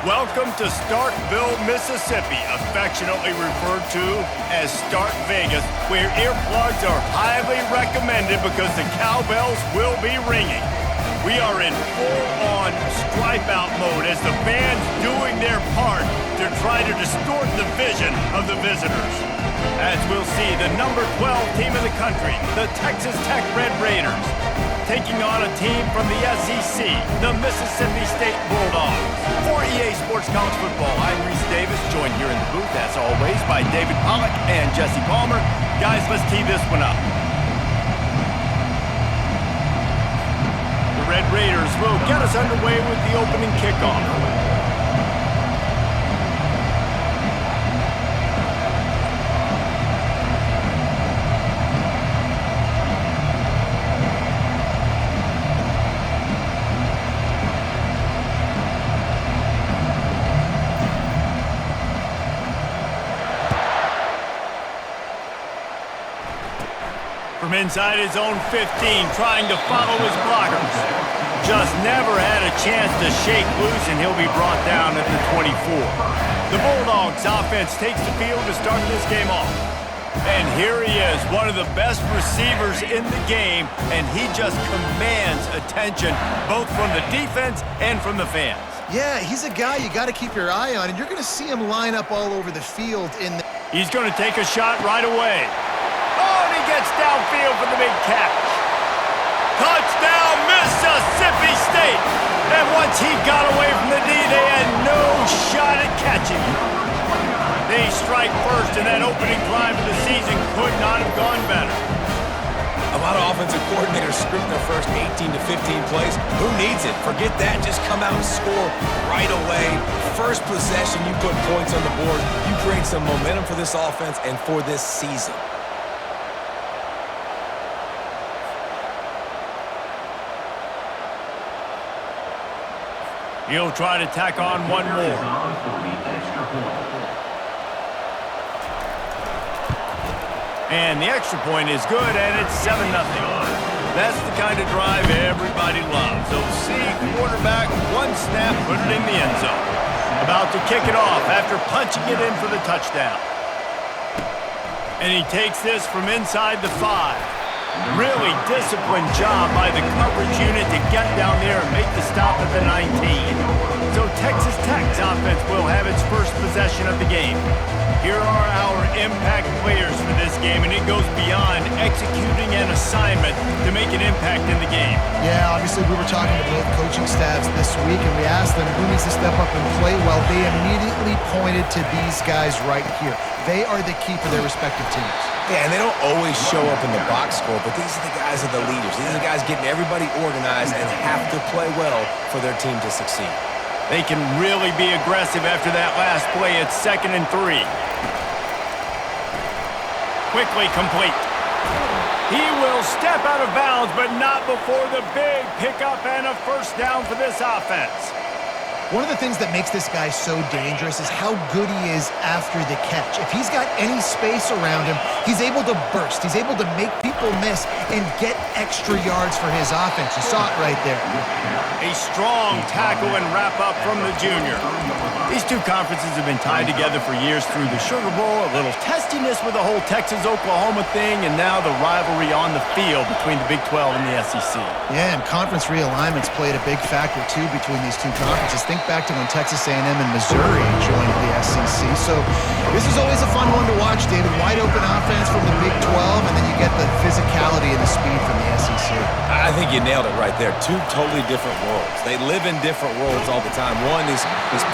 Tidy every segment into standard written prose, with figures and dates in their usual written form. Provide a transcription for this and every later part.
Welcome to Starkville, Mississippi, affectionately referred to as Stark Vegas, where earplugs are highly recommended because the cowbells will be ringing. We are in full-on stripe-out mode as the fans doing their part to try to distort the vision of the visitors. As we'll see, the number 12 team in the country, the Texas Tech Red Raiders, taking on a team from the SEC, the Mississippi State Bulldogs. For EA Sports College Football, I'm Reese Davis, joined here in the booth, as always, by David Pollack and Jesse Palmer. Guys, let's tee this one up. The Red Raiders will get us underway with the opening kickoff. From inside his own 15, trying to follow his blockers. Just never had a chance to shake loose, and he'll be brought down at the 24. The Bulldogs offense takes the field to start this game off. And here he is, one of the best receivers in the game, and he just commands attention both from the defense and from the fans. Yeah, he's a guy you got to keep your eye on, and you're going to see him line up all over the field. He's going to take a shot right away. Gets downfield for the big catch. Touchdown, Mississippi State! And once he got away from the D, they had no shot at catching him. They strike first, and that opening drive of the season could not have gone better. A lot of offensive coordinators script their first 18 to 15 plays. Who needs it? Forget that. Just come out and score right away. First possession, you put points on the board. You create some momentum for this offense and for this season. He'll try to tack on one more. And the extra point is good, and it's 7-0. That's the kind of drive everybody loves. So see quarterback, one snap, put it in the end zone. About to kick it off after punching it in for the touchdown. And he takes this from inside the 5. Really disciplined job by the coverage unit to get down there and make the stop at the 19. So Texas Tech's offense will have its first possession of the game. Here are our impact players for this game, and it goes beyond executing an assignment to make an impact in the game. Yeah, obviously we were talking to both coaching staffs this week, and we asked them who needs to step up and play well. They immediately pointed to these guys right here. They are the key for their respective teams. Yeah, and they don't always show up in the box score, but these are the guys that are the leaders. These are the guys getting everybody organized and have to play well for their team to succeed. They can really be aggressive after that last play. It's 2nd and 3. Quickly complete. He will step out of bounds, but not before the big pickup and a first down for this offense. One of the things that makes this guy so dangerous is how good he is after the catch. If he's got any space around him, he's able to burst. He's able to make people miss and get extra yards for his offense. You saw it right there. A strong tackle and wrap-up from the junior. These two conferences have been tied together for years through the Sugar Bowl, a little testiness with the whole Texas-Oklahoma thing, and now the rivalry on the field between the Big 12 and the SEC. Yeah, and conference realignments played a big factor, too, between these two conferences. Think back to when Texas A&M and Missouri joined the SEC. So this is always a fun one to watch, David. Wide open offense from the Big 12, and then you get the physicality and the speed from the SEC. I think you nailed it right there. Two totally different worlds. They live in different worlds all the time. One is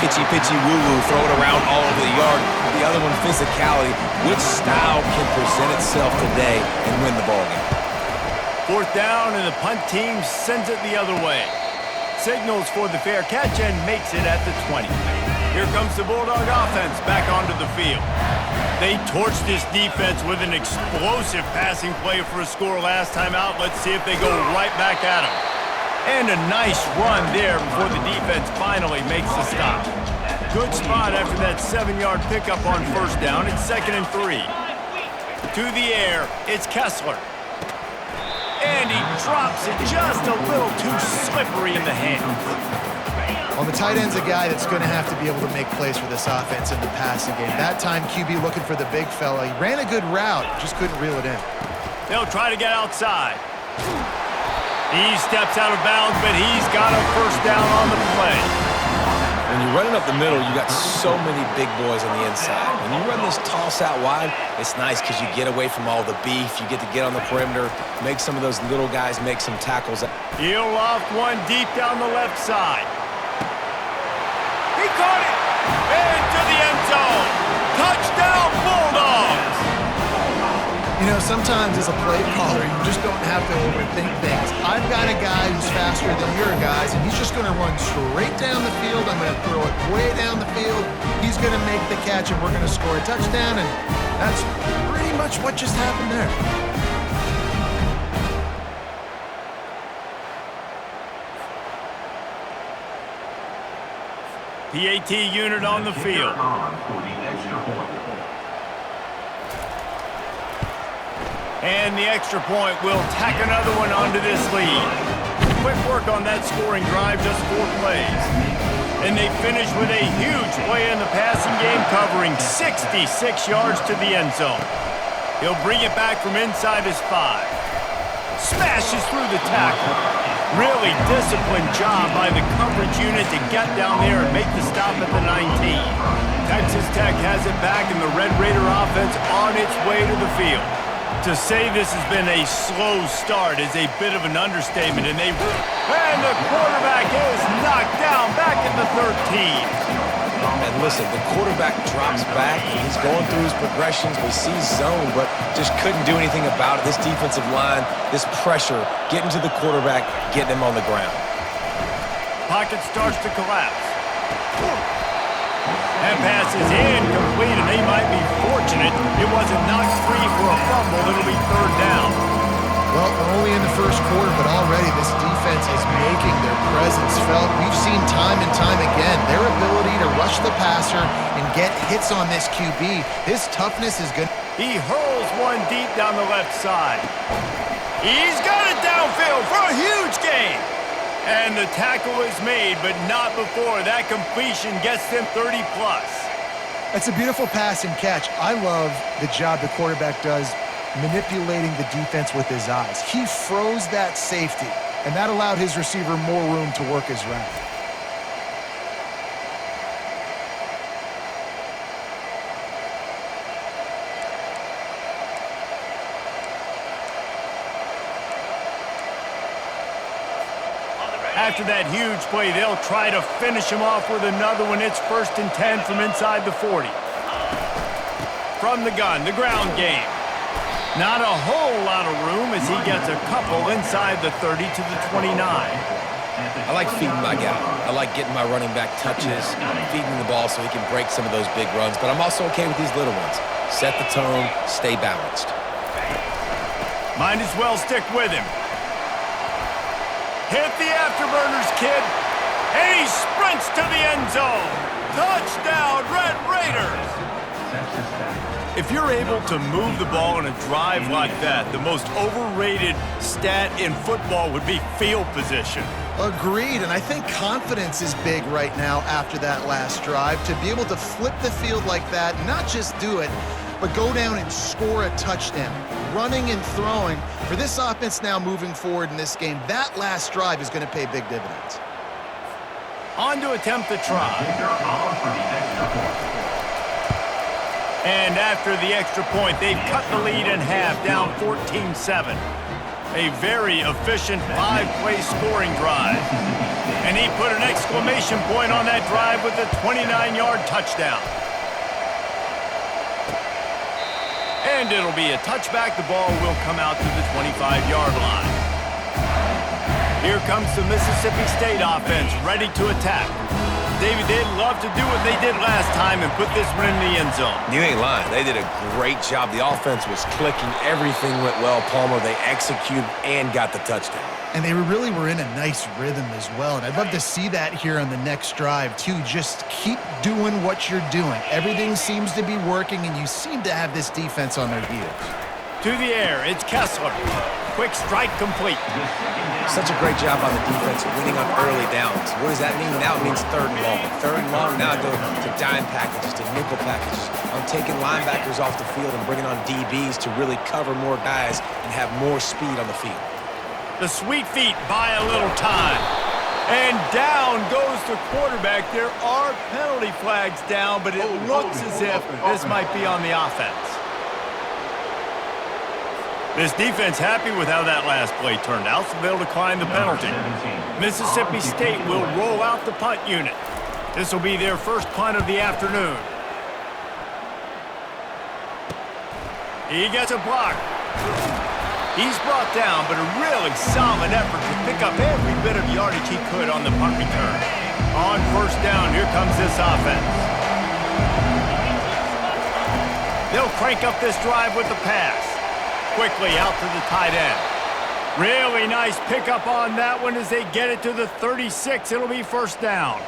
pitchy woo-woo, throw it around all over the yard. The other one, physicality. Which style can present itself today and win the ballgame? 4th down, and the punt team sends it the other way. Signals for the fair catch and makes it at the 20. Here comes the Bulldog offense back onto the field. They torched this defense with an explosive passing play for a score last time out. Let's see if they go right back at them. And a nice run there before the defense finally makes the stop. Good spot after that 7-yard pickup on first down. It's 2nd and 3. To the air, it's Kessler. And he drops it just a little too slippery in the hands. Well, the tight end's a guy that's going to have to be able to make plays for this offense in the passing game. That time, QB looking for the big fella. He ran a good route, just couldn't reel it in. They'll try to get outside. He steps out of bounds, but he's got a first down on the play. When you're running up the middle, you got so many big boys on the inside. When you run this toss out wide, it's nice because you get away from all the beef. You get to get on the perimeter, make some of those little guys make some tackles. He'll loft one deep down the left side. He caught it! Into the end zone! Touchdown, Bulldogs! You know, sometimes as a play caller, you just don't have to overthink things. I've got a guy who's faster than your guys, and he's just going to run straight down the field. I'm going to throw it way down the field. He's going to make the catch, and we're going to score a touchdown, and that's pretty much what just happened there. PAT unit on the field. And the extra point will tack another one onto this lead. Quick work on that scoring drive, just 4 plays. And they finish with a huge play in the passing game, covering 66 yards to the end zone. He'll bring it back from inside his 5. Smashes through the tackle. Really disciplined job by the coverage unit to get down there and make the stop at the 19. Texas Tech has it back, and the Red Raider offense on its way to the field. To say this has been a slow start is a bit of an understatement, and the quarterback is knocked down back at the 13. And listen, the quarterback drops back. He's going through his progressions. We see zone, but just couldn't do anything about it. This defensive line, this pressure, getting to the quarterback, getting him on the ground. Pocket starts to collapse. That pass is incomplete, and they might be fortunate it wasn't knocked free for a fumble. It'll be 3rd down. Well, we're only in the first quarter, but already this defense is making their presence felt. We've seen time and time again their ability to rush the passer and get hits on this QB. His toughness is good. He hurls one deep down the left side. He's got it downfield for a huge gain. And the tackle is made, but not before that completion gets them 30+. That's a beautiful pass and catch. I love the job the quarterback does manipulating the defense with his eyes. He froze that safety, and that allowed his receiver more room to work his route. After that huge play, they'll try to finish him off with another one. It's 1st and 10 from inside the 40. From the gun, the ground game. Not a whole lot of room as he gets a couple inside the 30 to the 29. I like feeding my guy. I like getting my running back touches, feeding the ball so he can break some of those big runs, but I'm also okay with these little ones. Set the tone, stay balanced. Might as well stick with him. Hit the afterburners, kid. And he sprints to the end zone. Touchdown, Red Raiders. If you're able to move the ball in a drive like that, the most overrated stat in football would be field position. Agreed, and I think confidence is big right now after that last drive. To be able to flip the field like that, not just do it, but go down and score a touchdown. Running and throwing. For this offense now moving forward in this game, that last drive is going to pay big dividends. On to attempt the try. And after the extra point, they've cut the lead in half, down 14-7. A very efficient 5-play scoring drive. And he put an exclamation point on that drive with a 29-yard touchdown. And it'll be a touchback. The ball will come out to the 25-yard line. Here comes the Mississippi State offense, ready to attack. David, they'd love to do what they did last time and put this one in the end zone. You ain't lying. They did a great job. The offense was clicking. Everything went well, Palmer. They executed and got the touchdown. And they really were in a nice rhythm as well. And I'd love to see that here on the next drive, too. Just keep doing what you're doing. Everything seems to be working, and you seem to have this defense on their heels. To the air, it's Kessler. quick strike complete. Such a great job on the defense winning on early downs. What does that mean? Now it means third and long. Third and long, now go to dime packages, to nickel packages. I'm taking linebackers off the field and bringing on DBs to really cover more guys and have more speed on the field. The sweet feet buy a little time. And down goes the quarterback. There are penalty flags down, but it looks as if this might be on the offense. This defense happy with how that last play turned out, so they'll decline the penalty. Mississippi State will roll out the punt unit. This will be their first punt of the afternoon. He gets a block. He's brought down, but a really solid effort to pick up every bit of yardage he could on the punt return. On first down, here comes this offense. They'll crank up this drive with the pass. Quickly out to the tight end. Really nice pickup on that one as they get it to the 36. It'll be first down.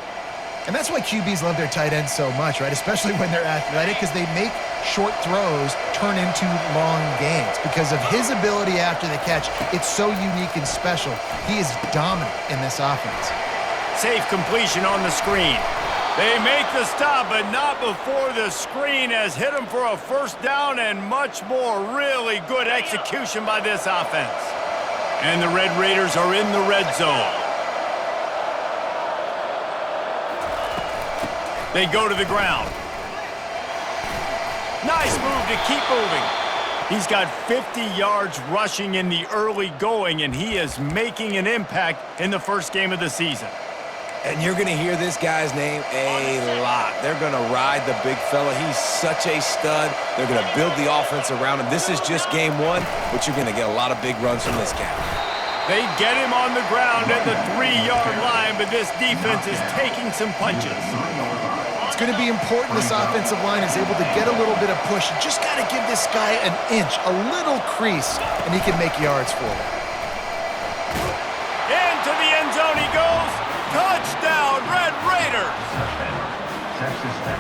And that's why QBs love their tight ends so much, right? Especially when they're athletic, because they make short throws turn into long gains. Because of his ability after the catch, it's so unique and special. He is dominant in this offense. Safe completion on the screen. They make the stop, but not before the screen has hit them for a first down and much more. Really good execution by this offense. And the Red Raiders are in the red zone. They go to the ground. Nice move to keep moving. He's got 50 yards rushing in the early going, and he is making an impact in the first game of the season. And you're going to hear this guy's name a lot. They're going to ride the big fella. He's such a stud. They're going to build the offense around him. This is just game one, but you're going to get a lot of big runs from this guy. They get him on the ground at the 3-yard line, but this defense is taking some punches. It's going to be important this offensive line is able to get a little bit of push. You just got to give this guy an inch, a little crease, and he can make yards for it. Into the end zone he goes. Touchdown, Red Raiders!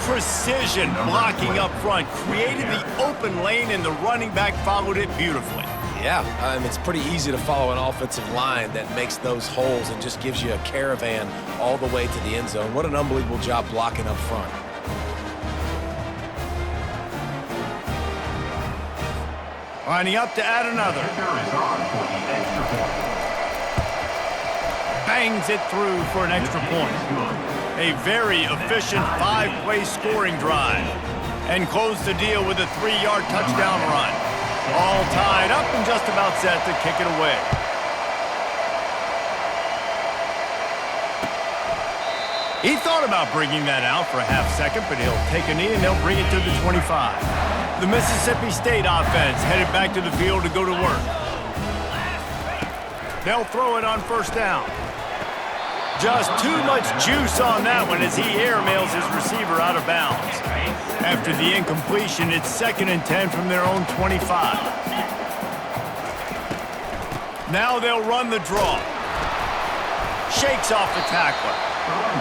Precision blocking up front, created the open lane, and the running back followed it beautifully. Yeah, it's pretty easy to follow an offensive line that makes those holes and just gives you a caravan all the way to the end zone. What an unbelievable job blocking up front. Lining up to add another. Bangs it through for an extra point. A very efficient 5-play scoring drive. And close the deal with a 3-yard touchdown run. All tied up and just about set to kick it away. He thought about bringing that out for a half second, but he'll take a knee and they'll bring it to the 25. The Mississippi State offense headed back to the field to go to work. They'll throw it on first down. Just too much juice on that one as he airmails his receiver out of bounds. After the incompletion, it's 2nd and 10 from their own 25. Now they'll run the draw. Shakes off the tackler.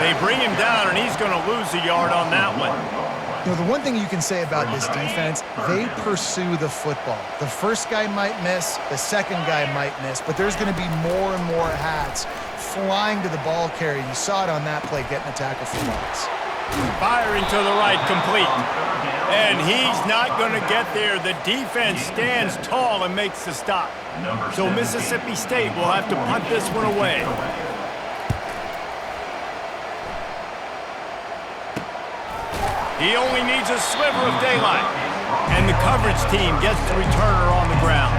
They bring him down, and he's going to lose a yard on that one. You know, the one thing you can say about this defense, they pursue the football. The first guy might miss, the second guy might miss, but there's going to be more and more hats flying to the ball carrier. You saw it on that play, getting a tackle for loss. Firing to the right, complete. And he's not going to get there. The defense stands tall and makes the stop. So Mississippi State will have to punt this one away. He only needs a sliver of daylight. And the coverage team gets the returner on the ground.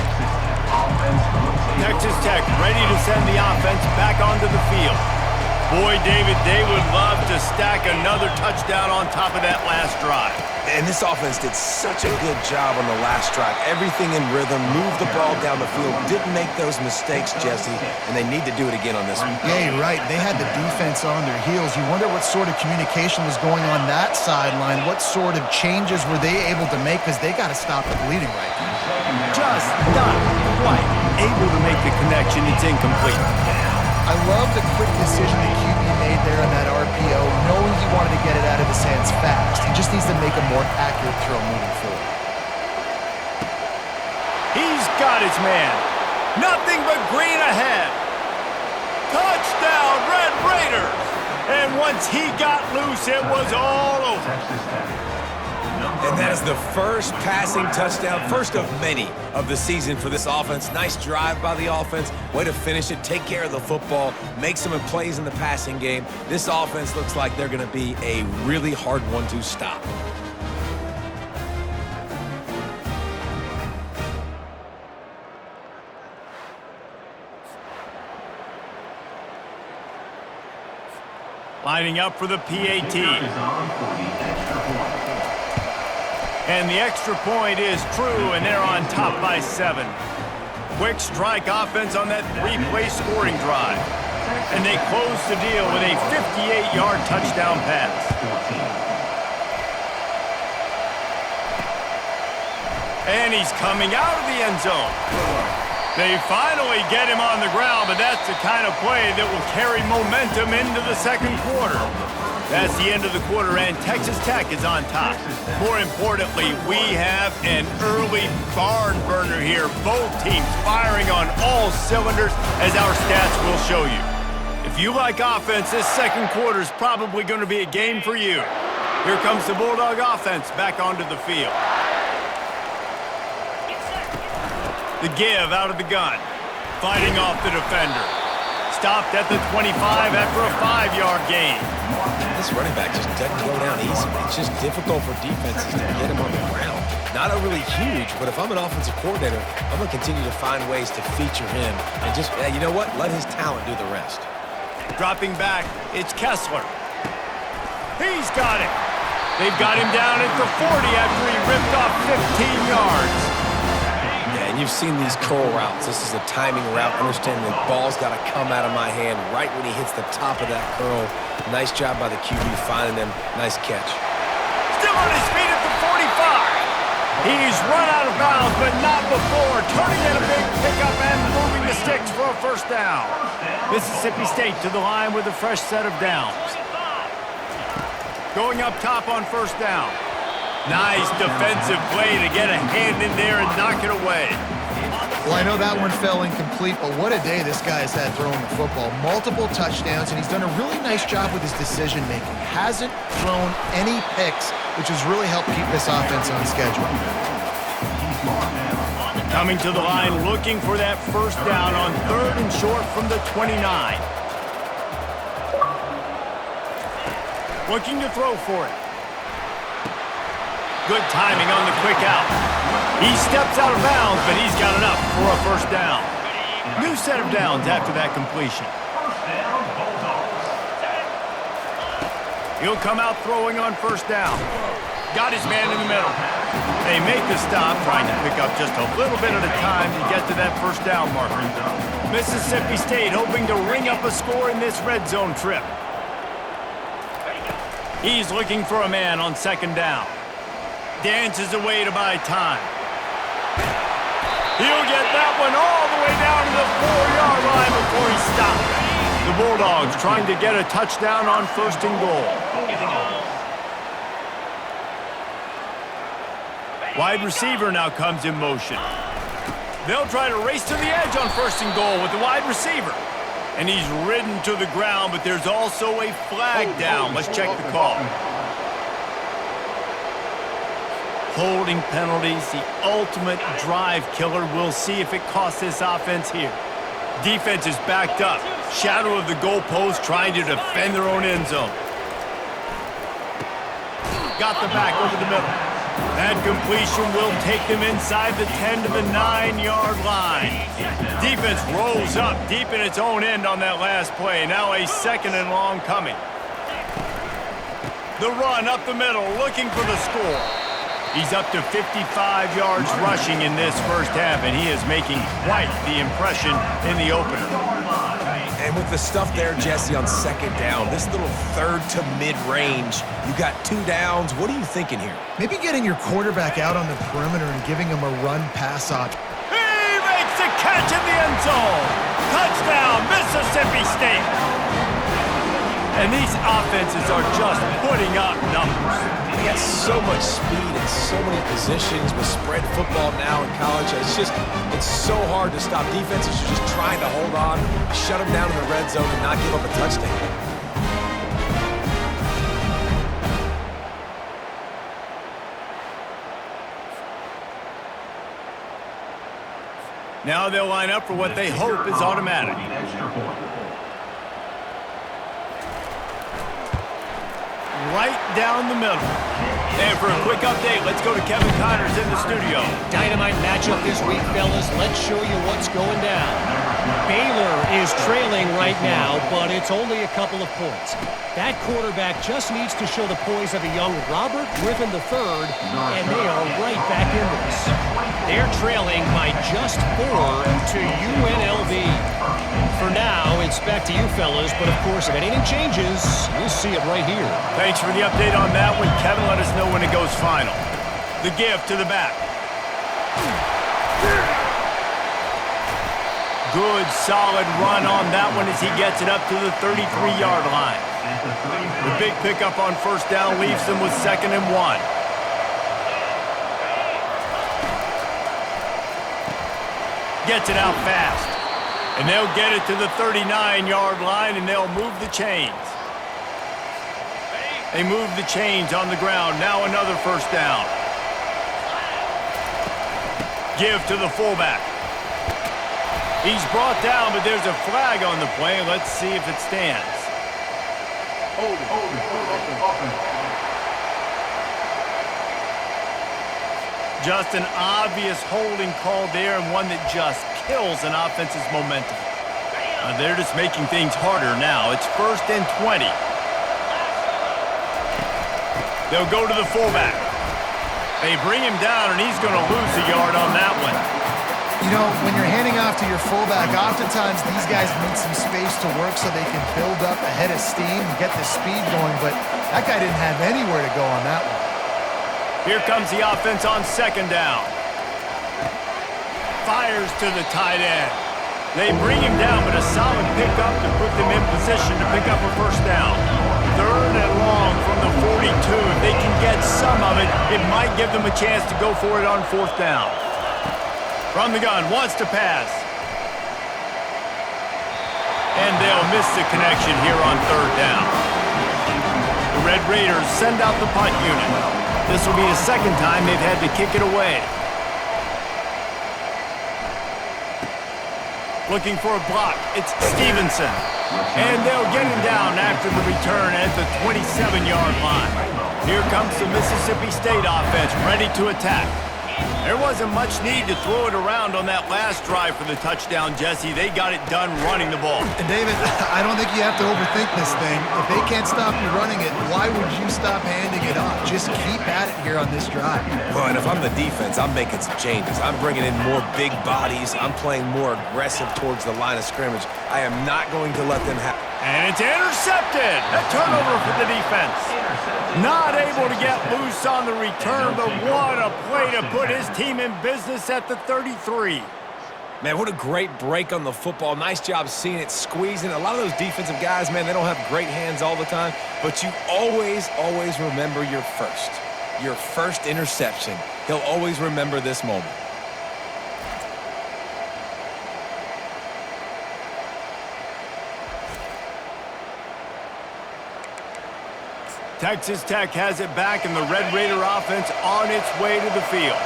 Texas Tech ready to send the offense back onto the field. Boy, David, they would love to stack another touchdown on top of that last drive. And this offense did such a good job on the last drive. Everything in rhythm, moved the ball down the field, didn't make those mistakes, Jesse, and they need to do it again on this one. Yeah, you're right. They had the defense on their heels. You wonder what sort of communication was going on that sideline. What sort of changes were they able to make, because they got to stop the bleeding right now. Just not quite able to make the connection. It's incomplete. I love the quick decision that QB made there on that RPO, knowing he wanted to get it out of his hands fast. He just needs to make a more accurate throw moving forward. He's got his man. Nothing but green ahead. Touchdown, Red Raiders. And once he got loose, it was all over. And that is the first passing touchdown, first of many of the season for this offense. Nice drive by the offense. Way to finish it, take care of the football, make some plays in the passing game. This offense looks like they're going to be a really hard one to stop. Lining up for the PAT. And the extra point is true, and they're on top by 7. Quick strike offense on that 3-play scoring drive. And they close the deal with a 58-yard touchdown pass. And he's coming out of the end zone. They finally get him on the ground, but that's the kind of play that will carry momentum into the second quarter. That's the end of the quarter, and Texas Tech is on top. More importantly, we have an early barn burner here. Both teams firing on all cylinders, as our stats will show you. If you like offense, this second quarter is probably going to be a game for you. Here comes the Bulldog offense back onto the field. The give out of the gun. Fighting off the defender. Stopped at the 25 after a 5-yard gain. This running back just doesn't go down easy. It's just difficult for defenses to get him on the ground. Not overly huge, but if I'm an offensive coordinator, I'm going to continue to find ways to feature him. And just, you know what? Let his talent do the rest. Dropping back, it's Kessler. He's got it. They've got him down at the 40 after he ripped off 15 yards. And you've seen these curl routes. This is a timing route. Understanding the ball's got to come out of my hand right when he hits the top of that curl. Nice job by the QB finding them. Nice catch. Still on his feet at the 45. He's run out of bounds, but not before. Turning in a big pickup and moving the sticks for a first down. Mississippi State to the line with a fresh set of downs. Going up top on first down. Nice defensive play to get a hand in there and knock it away. Well, I know that one fell incomplete, but what a day this guy has had throwing the football. Multiple touchdowns, and he's done a really nice job with his decision-making. Hasn't thrown any picks, which has really helped keep this offense on schedule. Coming to the line, looking for that first down on 3rd and short from the 29. Looking to throw for it. Good timing on the quick out. He steps out of bounds, but he's got enough for a first down. New set of downs after that completion. He'll come out throwing on first down. Got his man in the middle. They make the stop, trying to pick up just a little bit at a time to get to that first down marker. Mississippi State hoping to ring up a score in this red zone trip. He's looking for a man on second down. Dances away to buy time. He'll get that one all the way down to the 4-yard line before he stops. The Bulldogs trying to get a touchdown on 1st and goal. Wide receiver now comes in motion. They'll try to race to the edge on 1st and goal with the wide receiver. And he's ridden to the ground, but there's also a flag down. Let's check the call. Holding penalties, the ultimate drive killer. We'll see if it costs this offense here. Defense is backed up. Shadow of the goalpost trying to defend their own end zone. Got the back over the middle. That completion will take them inside the 10 to the 9-yard line. Defense rolls up deep in its own end on that last play. Now a 2nd and long coming. The run up the middle, looking for the score. He's up to 55 yards rushing in this first half, and he is making quite the impression in the opener. And with the stuff there, Jesse, on 2nd down, this little 3rd to mid-range, you got 2 downs. What are you thinking here? Maybe getting your quarterback out on the perimeter and giving him a run-pass option. He makes the catch in the end zone. Touchdown, Mississippi State. And these offenses are just putting up numbers. He has so much speed and so many positions with spread football now in college. It's so hard to stop. Defenses are just trying to hold on, shut them down in the red zone, and not give up a touchdown. Now they'll line up for what they hope is automatic. Right down the middle. And for a quick update, let's go to Kevin Connors in the studio. Dynamite matchup this week, fellas. Let's show you what's going down. Baylor is trailing right now, but it's only a couple of points. That quarterback just needs to show the poise of a young Robert Griffin III, and they are right back in this. They're trailing by just 4 to UNLV. For now, it's back to you fellas, but of course, if anything changes, you'll see it right here. Thanks for the update on that one. Kevin, let us know when it goes final. The give to the back. Good, solid run on that one as he gets it up to the 33-yard line. The big pickup on first down leaves them with 2nd and 1. Gets it out fast. And they'll get it to the 39-yard line, and they'll move the chains. They move the chains on the ground. Now another first down. Give to the fullback. He's brought down, but there's a flag on the play. Let's see if it stands. Just an obvious holding call there, and one that just kills an offense's momentum. They're just making things harder now. It's 1st and 20. They'll go to the fullback. They bring him down, and he's going to lose a yard on that one. You know, when you're handing off to your fullback, oftentimes these guys need some space to work so they can build up a head of steam and get the speed going, but that guy didn't have anywhere to go on that one. Here comes the offense on 2nd down. Fires to the tight end. They bring him down, but a solid pickup to put them in position to pick up a first down. 3rd and long from the 42. If they can get some of it, it might give them a chance to go for it on 4th down. From the gun, wants to pass. And they'll miss the connection here on 3rd down. The Red Raiders send out the punt unit. This will be the 2nd time they've had to kick it away. Looking for a block. It's Stevenson. And they'll get him down after the return at the 27-yard line. Here comes the Mississippi State offense ready to attack. There wasn't much need to throw it around on that last drive for the touchdown, Jesse. They got it done running the ball. And David, I don't think you have to overthink this thing. If they can't stop you running it, why would you stop handing it off? Just keep at it here on this drive. Well, and if I'm the defense, I'm making some changes. I'm bringing in more big bodies. I'm playing more aggressive towards the line of scrimmage. I am not going to let them have... And it's intercepted. A turnover for the defense. Not able to get loose on the return, but what a play to put his team in business at the 33. Man, what a great break on the football. Nice job seeing it, squeezing. A lot of those defensive guys, man, they don't have great hands all the time, but you always remember your first interception. He'll always remember this moment. Texas Tech has it back, and the Red Raider offense on its way to the field.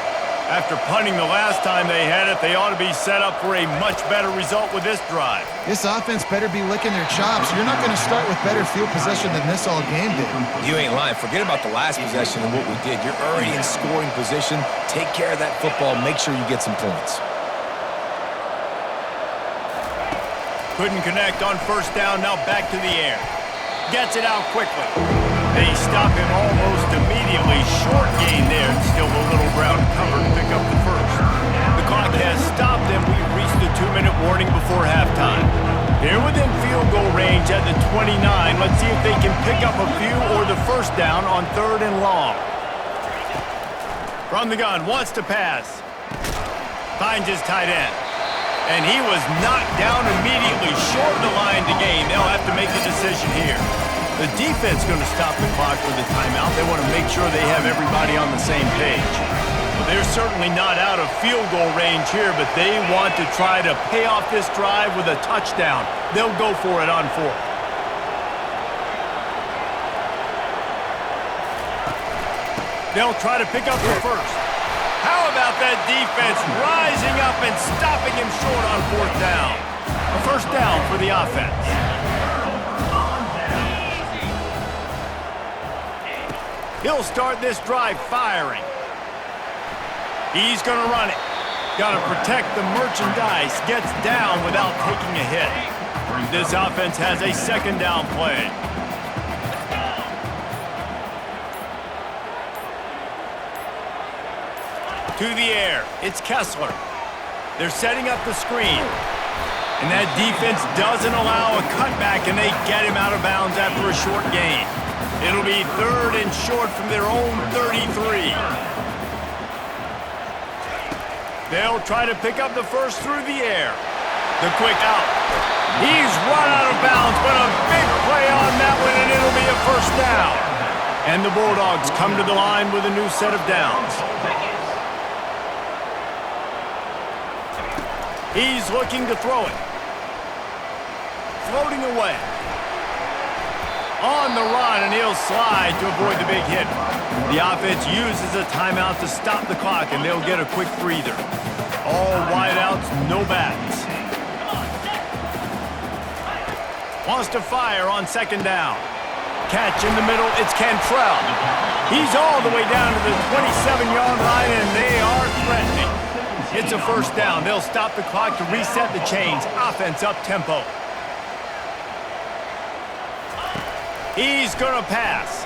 After punting the last time they had it, they ought to be set up for a much better result with this drive. This offense better be licking their chops. You're not going to start with better field possession than this all game did. You ain't lying. Forget about the last possession and what we did. You're already in scoring position. Take care of that football. Make sure you get some points. Couldn't connect on first down. Now back to the air. Gets it out quickly. They stop him almost immediately. Short gain there. Still a little ground cover to pick up the first. The clock has stopped, and we've reached the 2-minute warning before halftime. They're within field goal range at the 29. Let's see if they can pick up a few or the first down on 3rd and long. From the gun, wants to pass. Finds his tight end. And he was knocked down immediately, short of the line to gain. They'll have to make a decision here. The defense going to stop the clock with a timeout. They want to make sure they have everybody on the same page. Well, they're certainly not out of field goal range here, but they want to try to pay off this drive with a touchdown. They'll go for it on fourth. They'll try to pick up the first. How about that defense rising up and stopping him short on fourth down? A first down for the offense. He'll start this drive firing. He's going to run it. Got to protect the merchandise. Gets down without taking a hit. This offense has a second down play. To the air. It's Kessler. They're setting up the screen. And that defense doesn't allow a cutback, and they get him out of bounds after a short gain. It'll be third and short from their own 33. They'll try to pick up the first through the air. The quick out. He's run out of bounds, but a big play on that one, and it'll be a first down. And the Bulldogs come to the line with a new set of downs. He's looking to throw it. Floating away. On the run, and he'll slide to avoid the big hit. The offense uses a timeout to stop the clock, and they'll get a quick breather. All wideouts, no backs. Wants to fire on second down. Catch in the middle, it's Cantrell. He's all the way down to the 27-yard line, and they are threatening. It's a first down. They'll stop the clock to reset the chains. Offense up tempo. He's going to pass.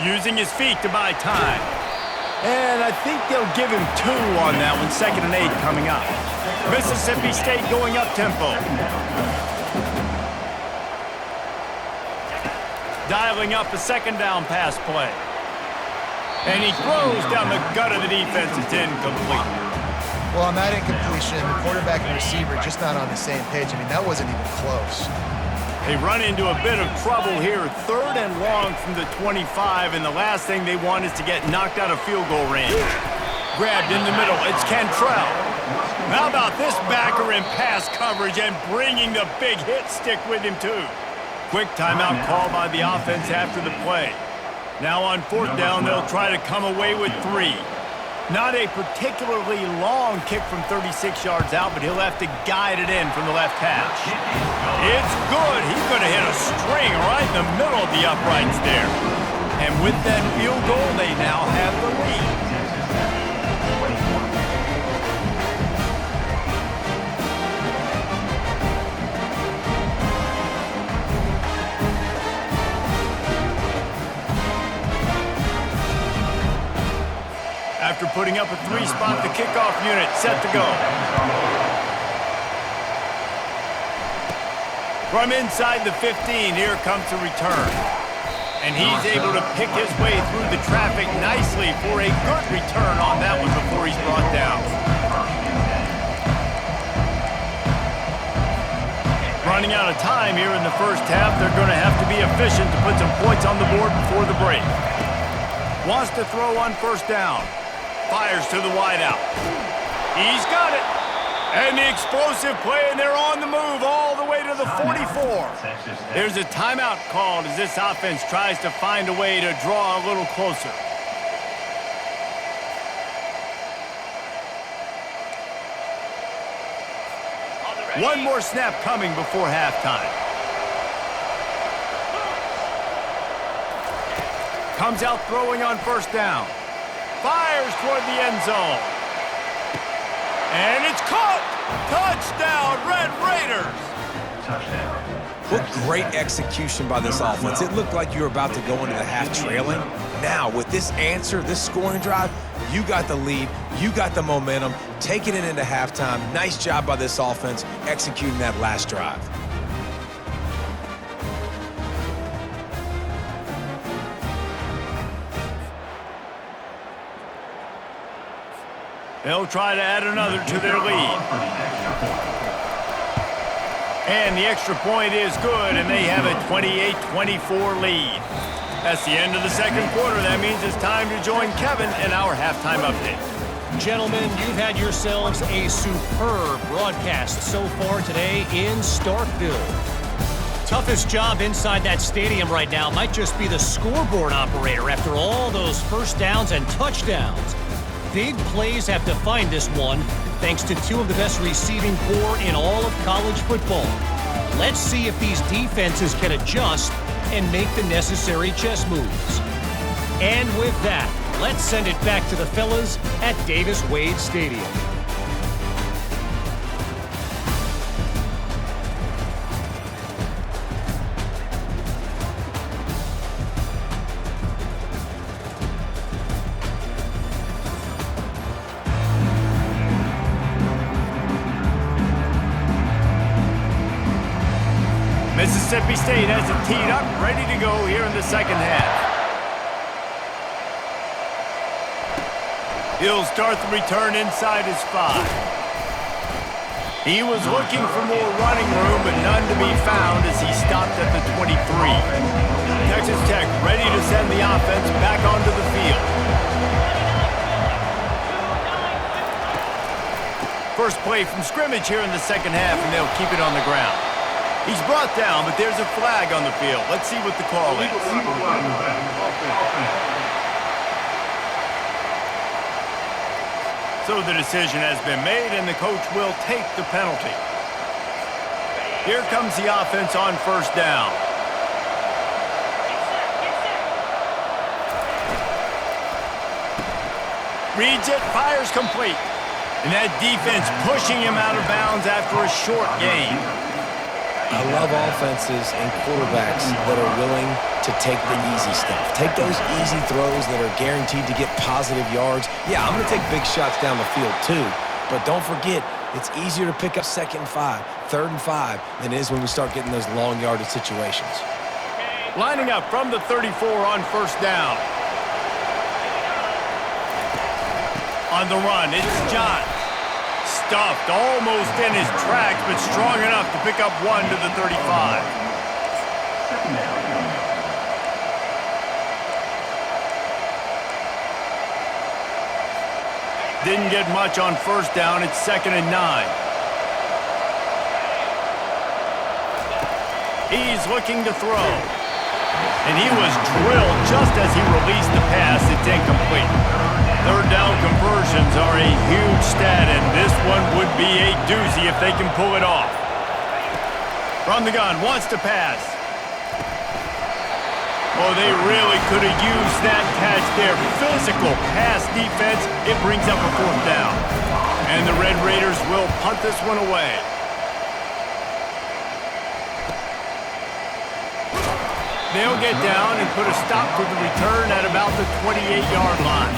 Using his feet to buy time. And I think they'll give him 2 on that one. 2nd and 8 coming up. Mississippi State going up tempo. Dialing up a second down pass play. And he throws down the gut of the defense. It's incomplete. Well, on that incompletion, the quarterback and receiver just not on the same page. I mean, that wasn't even close. They run into a bit of trouble here. 3rd and long from the 25, and the last thing they want is to get knocked out of field goal range. Grabbed in the middle. It's Cantrell. How about this backer in pass coverage and bringing the big hit stick with him, too? Quick timeout call by the offense after the play. Now on 4th down, they'll try to come away with 3. Not a particularly long kick from 36 yards out, but he'll have to guide it in from the left hash. It's good. He's going to hit a string right in the middle of the uprights there. And with that field goal, they now have the lead. After putting up a 3-spot, the kickoff unit set to go. From inside the 15, here comes the return. And he's able to pick his way through the traffic nicely for a good return on that one before he's brought down. Running out of time here in the first half, they're going to have to be efficient to put some points on the board before the break. Wants to throw on 1st down. Fires to the wideout. He's got it. And the explosive play, and they're on the move all the way to the 44. There's a timeout called as this offense tries to find a way to draw a little closer. One more snap coming before halftime. Comes out throwing on 1st down. Fires toward the end zone. And it's caught! Touchdown, Red Raiders! What great execution by this offense. It looked like you were about to go into the half trailing. Now, with this answer, this scoring drive, you got the lead, you got the momentum, taking it into halftime. Nice job by this offense executing that last drive. They'll try to add another to their lead. And the extra point is good, and they have a 28-24 lead. That's the end of the second quarter. That means it's time to join Kevin in our halftime update. Gentlemen, you've had yourselves a superb broadcast so far today in Starkville. Toughest job inside that stadium right now might just be the scoreboard operator after all those first downs and touchdowns. Big plays have defined this one, thanks to two of the best receiving corps in all of college football. Let's see if these defenses can adjust and make the necessary chess moves. And with that, let's send it back to the fellas at Davis-Wade Stadium. Mississippi State has it teed up, ready to go here in the second half. He'll start the return inside his 5. He was looking for more running room, but none to be found as he stopped at the 23. Texas Tech ready to send the offense back onto the field. First play from scrimmage here in the second half, and they'll keep it on the ground. He's brought down, but there's a flag on the field. Let's see what the call is. So the decision has been made, and the coach will take the penalty. Here comes the offense on first down. Reads it, fires complete. And that defense pushing him out of bounds after a short gain. I love offenses and quarterbacks that are willing to take the easy stuff. Take those easy throws that are guaranteed to get positive yards. Yeah, I'm going to take big shots down the field too, but don't forget, it's easier to pick up 2nd and 5, 3rd and 5 than it is when we start getting those long yardage situations. Lining up from the 34 on first down. On the run, it's John. Stuffed almost in his tracks, but strong enough to pick up 1 to the 35. Didn't get much on first down. It's 2nd and 9. He's looking to throw. And he was drilled just as he released the pass. It's incomplete. Third down conversions are a huge stat, and this one would be a doozy if they can pull it off. From the gun, wants to pass. Oh, they really could have used that catch there. Physical pass defense. It brings up a 4th down. And the Red Raiders will punt this one away. They'll get down and put a stop to the return at about the 28-yard line.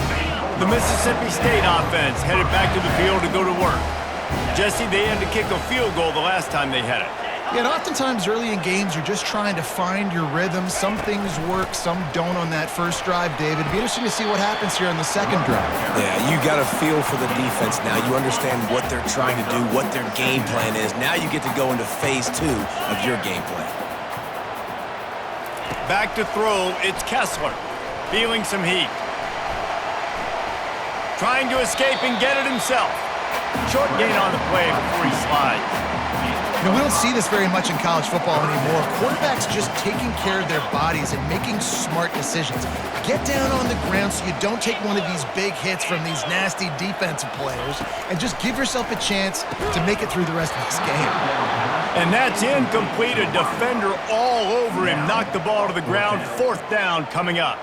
The Mississippi State offense headed back to the field to go to work. Jesse, they had to kick a field goal the last time they had it. Yeah, and oftentimes early in games, you're just trying to find your rhythm. Some things work, some don't on that first drive, David. It'd be interesting to see what happens here on the second drive. Yeah, you got a feel for the defense now. You understand what they're trying to do, what their game plan is. Now you get to go into phase 2 of your game plan. Back to throw, it's Kessler. Feeling some heat. Trying to escape and get it himself. Short gain on the play before he slides. You know, we don't see this very much in college football anymore. Quarterbacks just taking care of their bodies and making smart decisions. Get down on the ground so you don't take one of these big hits from these nasty defensive players and just give yourself a chance to make it through the rest of this game. And that's incomplete. A defender all over him. Knocked the ball to the ground. 4th down coming up.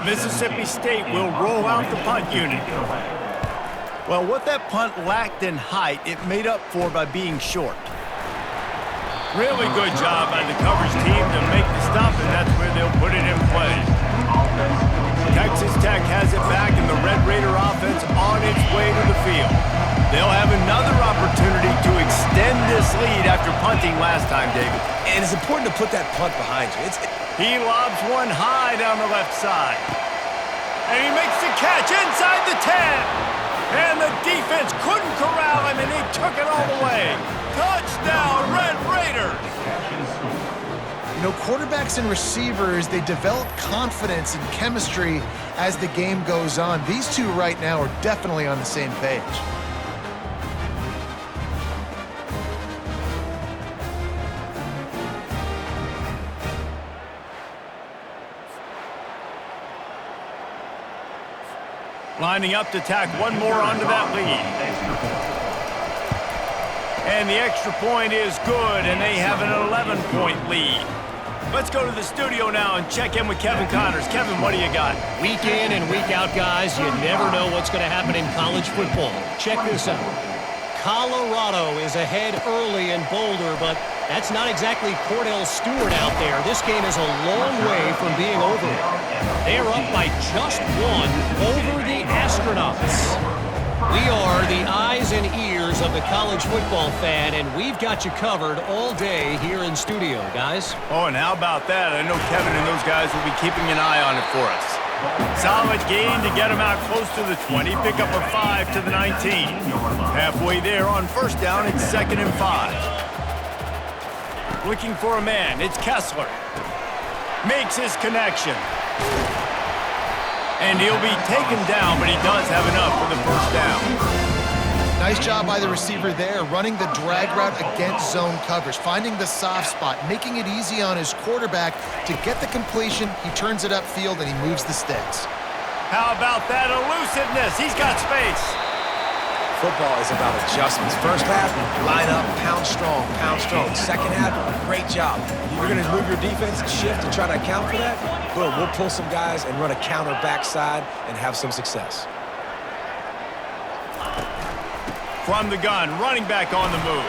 Mississippi State will roll out the punt unit. Well, what that punt lacked in height, it made up for by being short. Really good job by the coverage team to make the stop, and that's where they'll put it in play. Texas Tech has it back, and the Red Raider offense on its way to the field. They'll have another opportunity to extend this lead after punting last time, David. And it's important to put that punt behind you. He lobs one high down the left side. And he makes the catch inside the 10. And the defense couldn't corral him, and and he took it all the way. Touchdown, Red Raiders! You know, quarterbacks and receivers, they develop confidence and chemistry as the game goes on. These two right now are definitely on the same page. Lining up to tack one more onto that lead. And the extra point is good, and they have an 11-point lead. Let's go to the studio now and check in with Kevin Connors. Kevin, what do you got? Week in and week out, guys, you never know what's going to happen in college football. Check this out. Colorado is ahead early in Boulder, but that's not exactly Cordell Stewart out there. This game is a long way from being over. They are up by just one over the Astronauts. We are the eyes and ears of the college football fan, and we've got you covered all day here in studio, guys. Oh, and how about that? I know Kevin and those guys will be keeping an eye on it for us. Solid gain to get them out close to the 20. Pick up a 5 to the 19. Halfway there on first down, it's 2nd and 5. Looking for a man, it's Kessler. Makes his connection. And he'll be taken down, but he does have enough for the first down. Nice job by the receiver there, running the drag route against zone coverage, finding the soft spot, making it easy on his quarterback to get the completion. He turns it upfield, and he moves the sticks. How about that elusiveness? He's got space. Football is about adjustments. First half, line up, pound strong, pound strong. Second half, great job. You're going to move your defense, shift, and try to account for that? Boom, we'll pull some guys and run a counter backside and have some success. From the gun, running back on the move.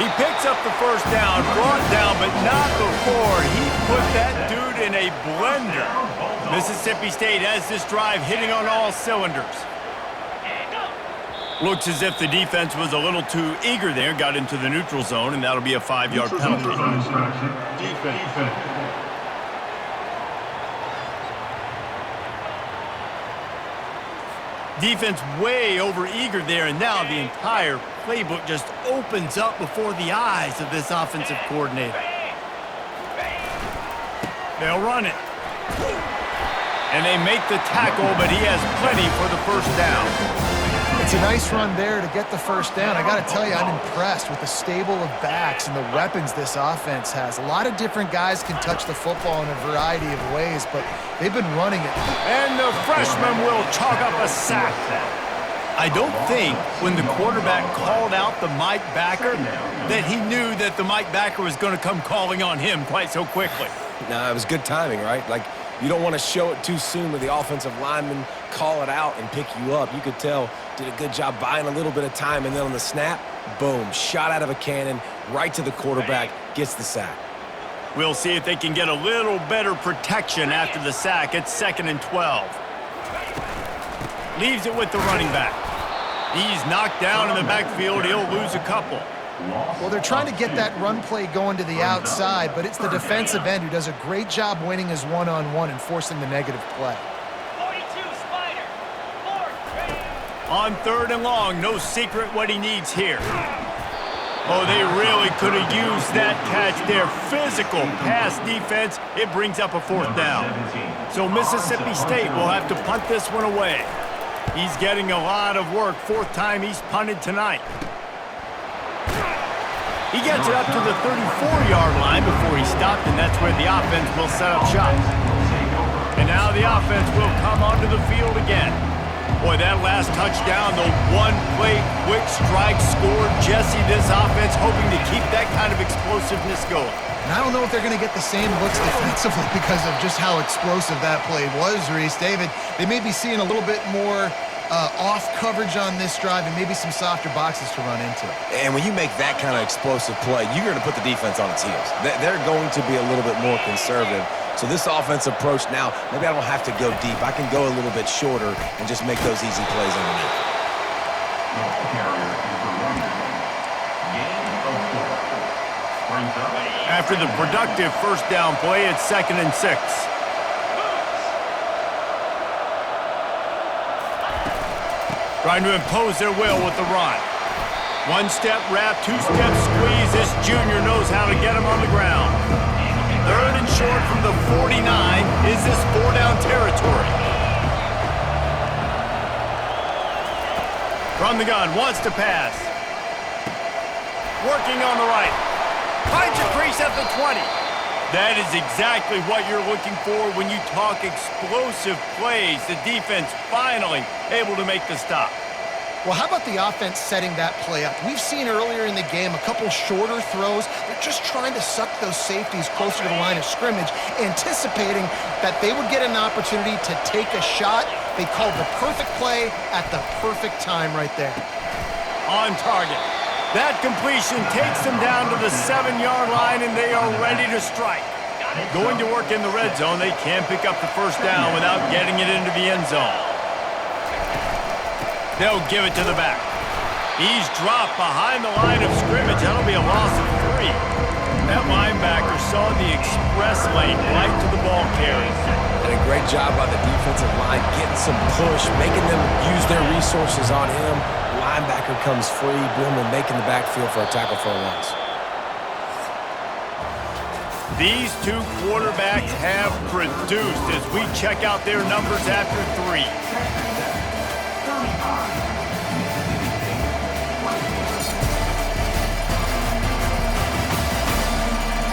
He picks up the first down, brought down, but not before he put that dude in a blender. Mississippi State has this drive hitting on all cylinders. Looks as if the defense was a little too eager there, got into the neutral zone, and that'll be a 5-yard penalty. Defense way over eager there, and now the entire playbook just opens up before the eyes of this offensive coordinator. They'll run it. And they make the tackle, but he has plenty for the first down. It's a nice run there to get the first down. I got to tell you, I'm impressed with the stable of backs and the weapons this offense has. A lot of different guys can touch the football in a variety of ways, but they've been running it. And the freshman will chalk up a sack. I don't think when the quarterback called out the Mike backer that he knew that the Mike backer was going to come calling on him quite so quickly. Nah, it was good timing, right? Like, you don't want to show it too soon with the offensive lineman call it out and pick you up. You could tell, did a good job buying a little bit of time, and then on the snap, boom, shot out of a cannon, right to the quarterback, gets the sack. We'll see if they can get a little better protection after the sack. It's 2nd and 12. Leaves it with the running back. He's knocked down in the backfield. He'll lose a couple. Well, they're trying to get that run play going to the outside, but it's the defensive end who does a great job winning his one-on-one and forcing the negative play. 42 Spider. 4. On 3rd and long, no secret what he needs here. Oh, they really could have used that catch there. Physical pass defense. It brings up a 4th down. So Mississippi State will have to punt this one away. He's getting a lot of work. 4th time he's punted tonight. He gets it up to the 34-yard line before he stopped, and that's where the offense will set up shop. And now the offense will come onto the field again. Boy, that last touchdown, the one-play quick strike score. Jesse, this offense hoping to keep that kind of explosiveness going. And I don't know if they're going to get the same looks defensively because of just how explosive that play was, Reese. David, they may be seeing a little bit more off coverage on this drive and maybe some softer boxes to run into. And when you make that kind of explosive play, you're going to put the defense on its heels. They're going to be a little bit more conservative. So this offense approach now, maybe I don't have to go deep. I can go a little bit shorter and just make those easy plays underneath. After the productive first down play, it's 2nd and 6. Trying to impose their will with the run. One-step wrap, two-step squeeze. This junior knows how to get him on the ground. Third and short from the 49. Is this four-down territory? From the gun, wants to pass. Working on the right. Finds a crease at the 20. That is exactly what you're looking for when you talk explosive plays. The defense finally able to make the stop. Well, how about the offense setting that play up? We've seen earlier in the game a couple shorter throws. They're just trying to suck those safeties closer to the line of scrimmage, anticipating that they would get an opportunity to take a shot. They called the perfect play at the perfect time right there. On target. That completion takes them down to the 7-yard line, and they are ready to strike. Going to work in the red zone, they can pick up the first down without getting it into the end zone. They'll give it to the back. He's dropped behind the line of scrimmage. That'll be a loss of 3. That linebacker saw the express lane right to the ball carrier. And a great job by the defensive line, getting some push, making them use their resources on him. Linebacker comes free, Brimley making the backfield for a tackle for a loss. These two quarterbacks have produced as we check out their numbers after 3.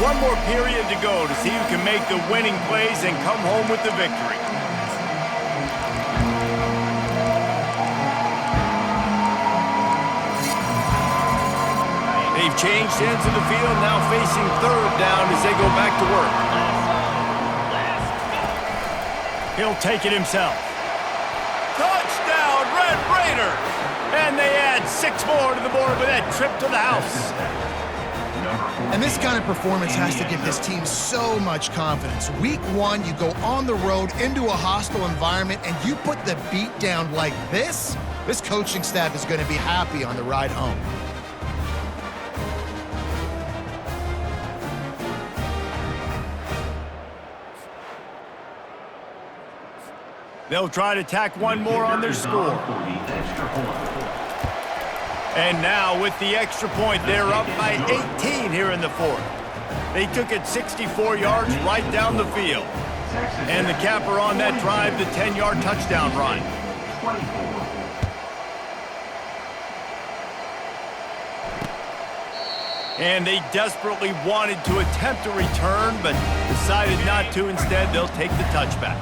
One more period to go to see who can make the winning plays and come home with the victory. They've changed ends of the field, now facing third down as they go back to work. He'll take it himself. Touchdown, Red Raider! And they add 6 more to the board with that trip to the house. And this kind of performance has to give this team so much confidence. Week 1, you go on the road into a hostile environment, and you put the beat down like this, this coaching staff is going to be happy on the ride home. They'll try to tack one more on their score. And now with the extra point, they're up by 18 here in the 4th. They took it 64 yards right down the field. And the capper on that drive, the 10-yard touchdown run. And they desperately wanted to attempt a return, but decided not to. Instead, they'll take the touchback.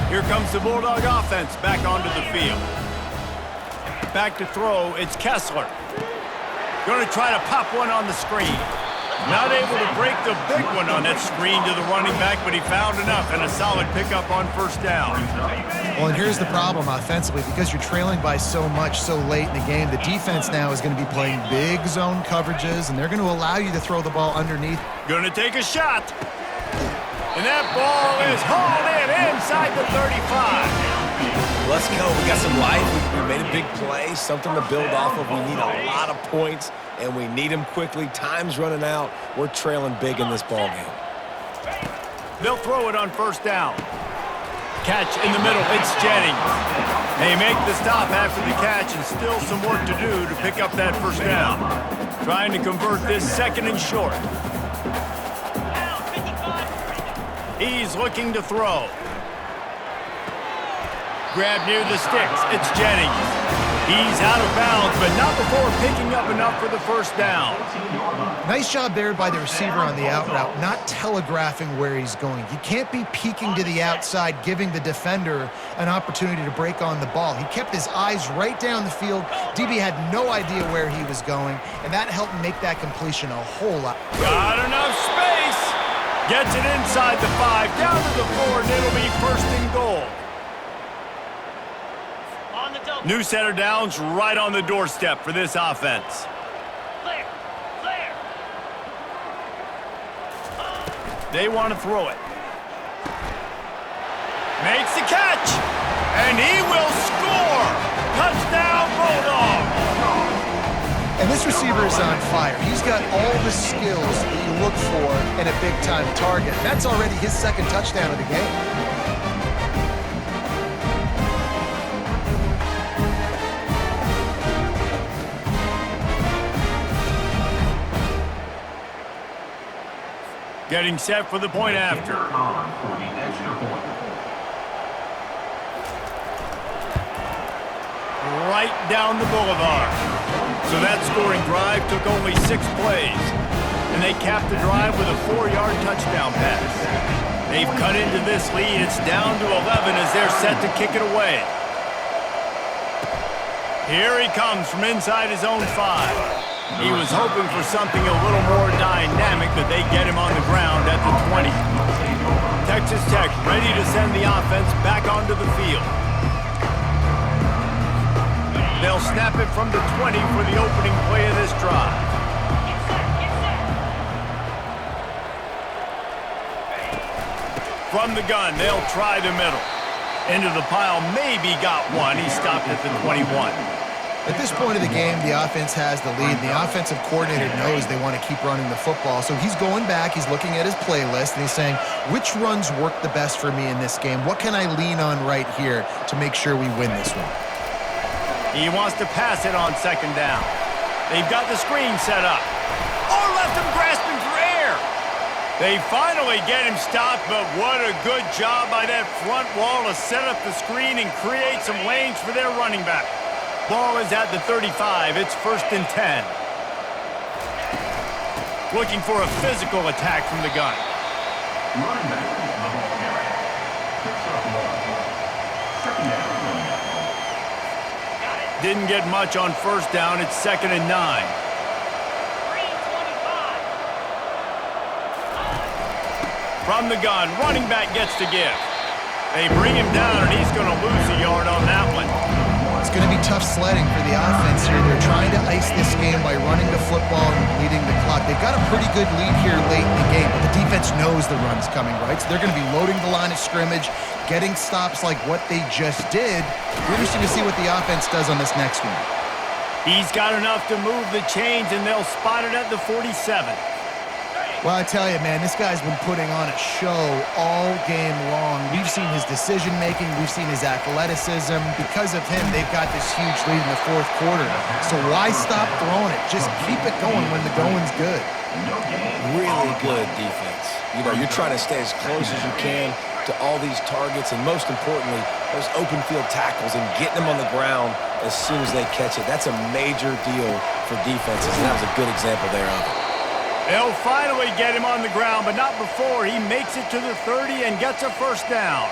Here comes the Bulldog offense back onto the field. Back to throw, it's Kessler. Going to try to pop one on the screen. Not able to break the big one on that screen to the running back, but he found enough and a solid pickup on first down. Well, and here's the problem offensively. Because you're trailing by so much so late in the game, the defense now is going to be playing big zone coverages, and they're going to allow you to throw the ball underneath. Going to take a shot. And that ball is hauled in inside the 35. Let's go. We got some life. We made a big play, something to build off of. We need a lot of points, and we need them quickly. Time's running out. We're trailing big in this ball game. They'll throw it on first down. Catch in the middle. It's Jennings. They make the stop after the catch, and still some work to do to pick up that first down. Trying to convert this second and short. He's looking to throw. Grab near the sticks. It's Jennings. He's out of bounds, but not before picking up enough for the first down. Nice job there by the receiver on the out route, not telegraphing where he's going. You can't be peeking to the outside, giving the defender an opportunity to break on the ball. He kept his eyes right down the field. DB had no idea where he was going, and that helped make that completion a whole lot. Got enough space. Gets it inside the 5, down to the 4, and it'll be first and goal. New setter downs right on the doorstep for this offense. Clear. Clear. They want to throw it. Makes the catch. And he will score. Touchdown, Bulldog. And this receiver is on fire. He's got all the skills that you look for in a big-time target. That's already his second touchdown of the game. Getting set for the point after. Right down the boulevard. So that scoring drive took only 6 plays. And they capped the drive with a 4-yard touchdown pass. They've cut into this lead. It's down to 11 as they're set to kick it away. Here he comes from inside his own 5. He was hoping for something a little more dynamic, but they get him on the ground at the 20. Texas Tech ready to send the offense back onto the field. They'll snap it from the 20 for the opening play of this drive. From the gun, they'll try the middle. Into the pile, maybe got one. He stopped at the 21. At this point of the game, the offense has the lead. The offensive coordinator knows they want to keep running the football. So he's going back, he's looking at his playlist, and he's saying, which runs work the best for me in this game? What can I lean on right here to make sure we win this one? He wants to pass it on 2nd down. They've got the screen set up. Oh, left him grasping for air. They finally get him stopped, but what a good job by that front wall to set up the screen and create some lanes for their running back. Ball is at the 35. It's 1st and 10. Looking for a physical attack from the gun. Didn't get much on 1st down. It's 2nd and 9. From the gun, running back gets to give. They bring him down, and he's going to lose a yard on that one. It's going to be tough sledding for the offense here. They're trying to ice this game by running the football and leading the clock. They've got a pretty good lead here late in the game, but the defense knows the run's coming, right? So they're going to be loading the line of scrimmage, getting stops like what they just did. We're interesting to see what the offense does on this next one. He's got enough to move the chains, and they'll spot it at the 47. Well, I tell you, man, this guy's been putting on a show all game long. We've seen his decision-making. We've seen his athleticism. Because of him, they've got this huge lead in the 4th quarter. So why stop throwing it? Just keep it going when the going's good. Really good defense. You know, you're trying to stay as close as you can to all these targets, and most importantly, those open field tackles and getting them on the ground as soon as they catch it. That's a major deal for defenses, and that was a good example there of it. They'll finally get him on the ground, but not before he makes it to the 30 and gets a 1st down.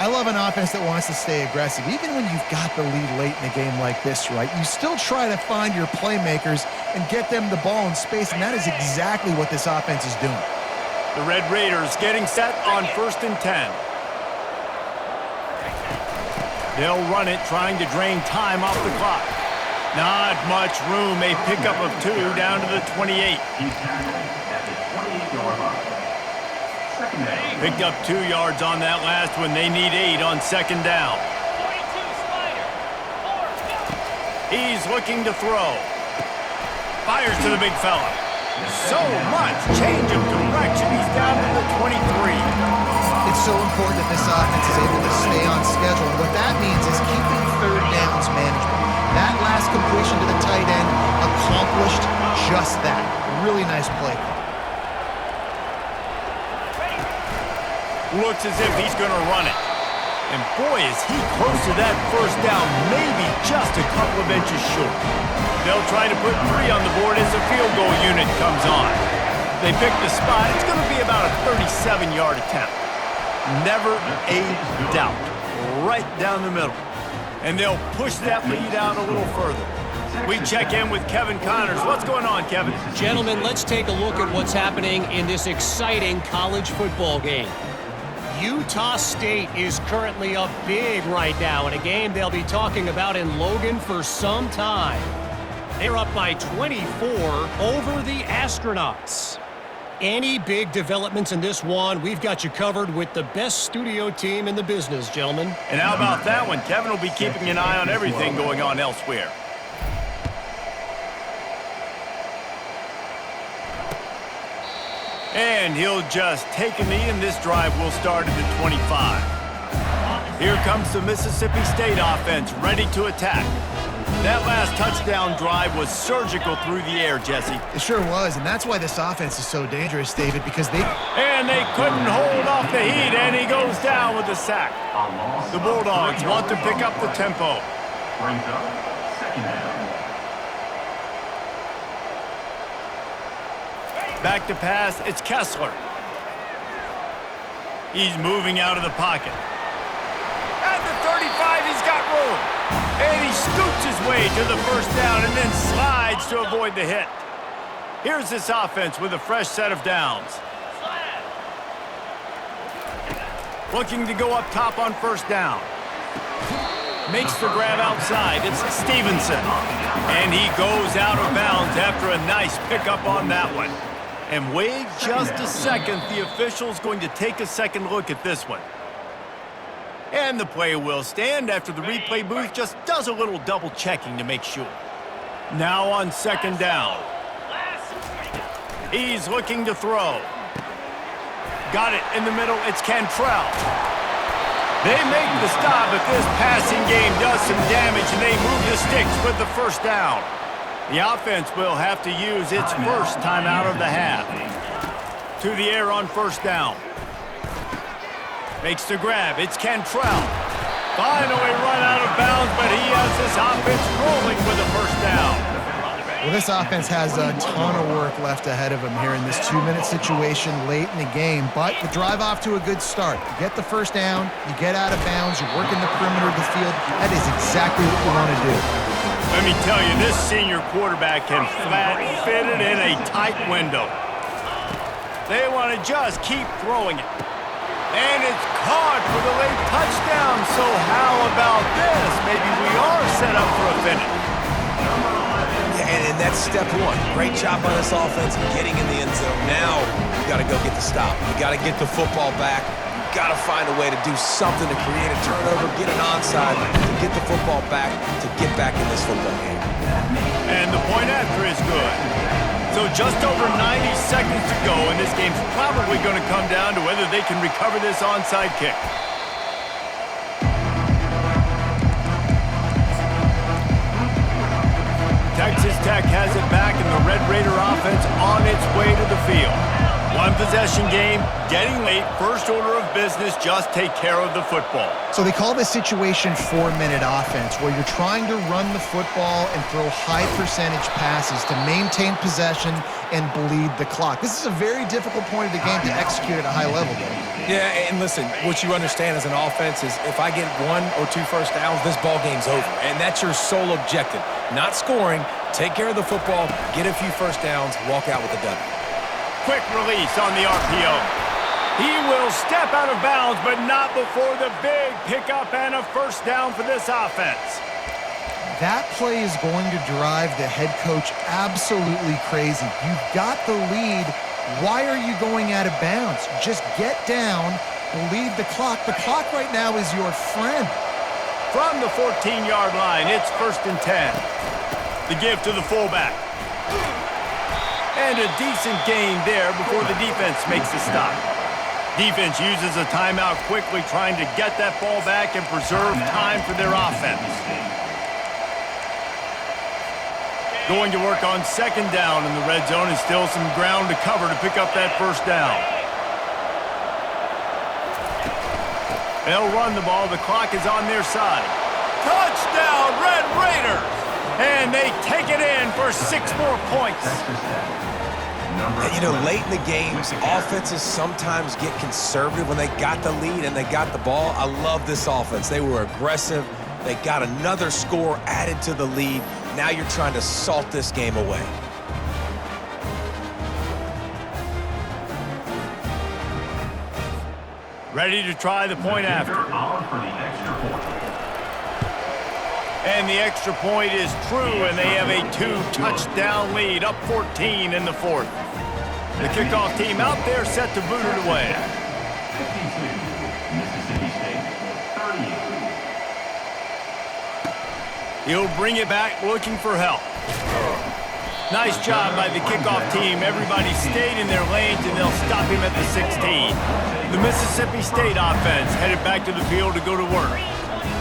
I love an offense that wants to stay aggressive. Even when you've got the lead late in a game like this, right, you still try to find your playmakers and get them the ball in space, and that is exactly what this offense is doing. The Red Raiders getting set on 1st and 10. They'll run it, trying to drain time off the clock. Not much room. A pickup of 2 down to the 28. Picked up 2 yards on that last one. They need 8 on 2nd down. He's looking to throw. Fires to the big fella. So much change of direction. He's down to the 23. It's so important that this offense is able to stay on schedule. What that means is keeping 3rd downs management. That last completion to the tight end accomplished just that. Really nice play. Looks as if he's going to run it. And boy, is he close to that 1st down, maybe just a couple of inches short. They'll try to put 3 on the board as the field goal unit comes on. They pick the spot. It's going to be about a 37-yard attempt. Never a doubt. Right down the middle. And they'll push that lead out a little further. We check in with Kevin Connors. What's going on, Kevin? Gentlemen, let's take a look at what's happening in this exciting college football game. Utah State is currently up big right now in a game they'll be talking about in Logan for some time. They're up by 24 over the Astronauts. Any big developments in this one, we've got you covered with the best studio team in the business, gentlemen. And how about that one? Kevin will be keeping an eye on everything going on elsewhere. And he'll just take a knee, and this drive will start at the 25. Here comes the Mississippi State offense, ready to attack. That last touchdown drive was surgical through the air, Jesse. It sure was, and that's why this offense is so dangerous, David, because And they couldn't hold off the heat, and he goes down with a sack. The Bulldogs want to pick up the tempo. Brings up second down. Back to pass, it's Kessler. He's moving out of the pocket. At the 35, he's got room. And he scoots his way to the first down and then slides to avoid the hit. Here's this offense with a fresh set of downs. Looking to go up top on first down. Makes the grab outside. It's Stevenson. And he goes out of bounds after a nice pickup on that one. And wait just a second. The official's going to take a second look at this one. And the play will stand after the replay booth just does a little double checking to make sure. Now on second down. He's looking to throw. Got it in the middle. It's Cantrell. They make the stop, but this passing game does some damage, and they move the sticks with the first down. The offense will have to use its first timeout of the half. To the air on first down. Makes the grab. It's Cantrell. Finally run out of bounds, but he has this offense rolling with a first down. Well, this offense has a ton of work left ahead of them here in this 2-minute situation late in the game, but the drive off to a good start. You get the first down, you get out of bounds, you work in the perimeter of the field. That is exactly what you want to do. Let me tell you, this senior quarterback can flat fit it in a tight window. They want to just keep throwing it. And it's caught for the late touchdown, so how about this? Maybe we are set up for a finish. And that's step one. Great job by this offense getting in the end zone. Now you got to go get the stop. You got to get the football back. You got to find a way to do something to create a turnover, get an onside, to get the football back, to get back in this football game. And the point after is good. So just over 90 seconds to go, and this game's probably going to come down to whether they can recover this onside kick. Texas Tech has it back, and the Red Raider offense on its way to the field. One possession game, getting late, first order of business, just take care of the football. So they call this situation 4-minute offense, where you're trying to run the football and throw high percentage passes to maintain possession and bleed the clock. This is a very difficult point of the game to execute at a high level, though. Yeah, and listen, what you understand as an offense is if I get 1 or 2 first downs, this ball game's over. And that's your sole objective. Not scoring, take care of the football, get a few first downs, walk out with a W. Quick release on the RPO. He will step out of bounds, but not before the big pickup and a first down for this offense. That play is going to drive the head coach absolutely crazy. You've got the lead. Why are you going out of bounds? Just get down, bleed the clock. The clock right now is your friend. From the 14-yard line, it's 1st and 10. The give to the fullback. And a decent gain there before the defense makes the stop. Defense uses a timeout quickly, trying to get that ball back and preserve time for their offense. Going to work on second down in the red zone, and still some ground to cover to pick up that first down. They'll run the ball. The clock is on their side. Touchdown, Red Raiders! And they take it in for 6 more points. And, you know, late in the games, offenses sometimes get conservative when they got the lead and they got the ball. I love this offense. They were aggressive. They got another score added to the lead. Now you're trying to salt this game away. Ready to try the point after. And the extra point is true, and they have a 2-touchdown lead, up 14 in the 4th. The kickoff team out there set to boot it away. He'll bring it back looking for help. Nice job by the kickoff team. Everybody stayed in their lanes, and they'll stop him at the 16. The Mississippi State offense headed back to the field to go to work.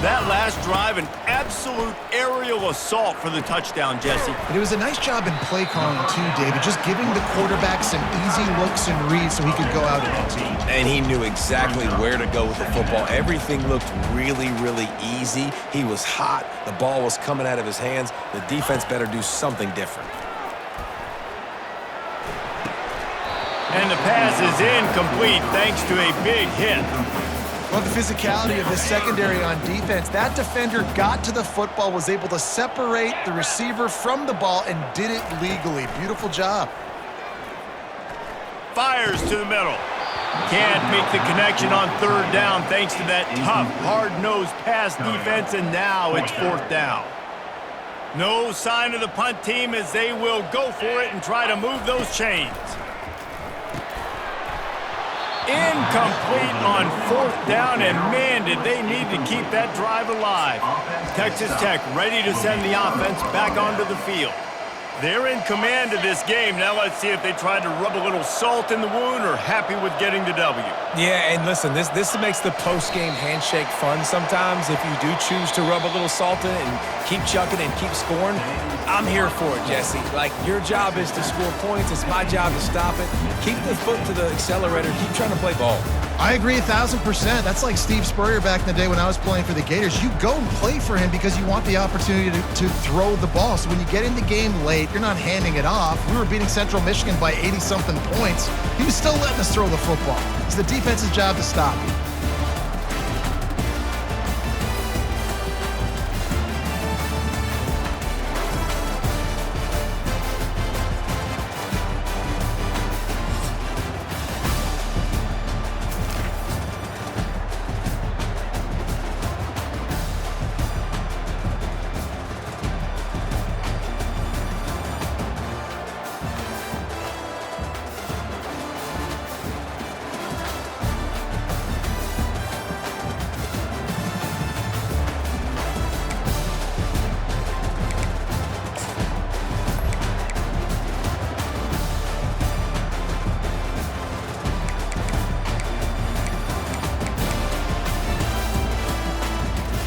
That last drive, an absolute absolute aerial assault for the touchdown, Jesse. And it was a nice job in play calling too, David, just giving the quarterback some easy looks and reads so he could go out and execute. And he knew exactly where to go with the football. Everything looked really, really easy. He was hot. The ball was coming out of his hands. The defense better do something different. And the pass is incomplete thanks to a big hit. Well, the physicality of this secondary on defense, that defender got to the football, was able to separate the receiver from the ball, and did it legally. Beautiful job. Fires to the middle. Can't make the connection on third down thanks to that tough, hard-nosed pass defense, and now it's fourth down. No sign of the punt team as they will go for it and try to move those chains. Incomplete on fourth down, and man, did they need to keep that drive alive. Texas Tech ready to send the offense back onto the field. They're in command of this game. Now let's see if they try to rub a little salt in the wound or happy with getting the W. Yeah, and listen, this makes the post-game handshake fun sometimes. If you do choose to rub a little salt in it and keep chucking and keep scoring, I'm here for it, Jesse. Like, your job is to score points. It's my job to stop it. Keep the foot to the accelerator. Keep trying to play ball. I agree 1,000%. That's like Steve Spurrier back in the day when I was playing for the Gators. You go and play for him because you want the opportunity to throw the ball. So when you get in the game late, you're not handing it off. We were beating Central Michigan by 80-something points. He was still letting us throw the football. It's the defense's job to stop you.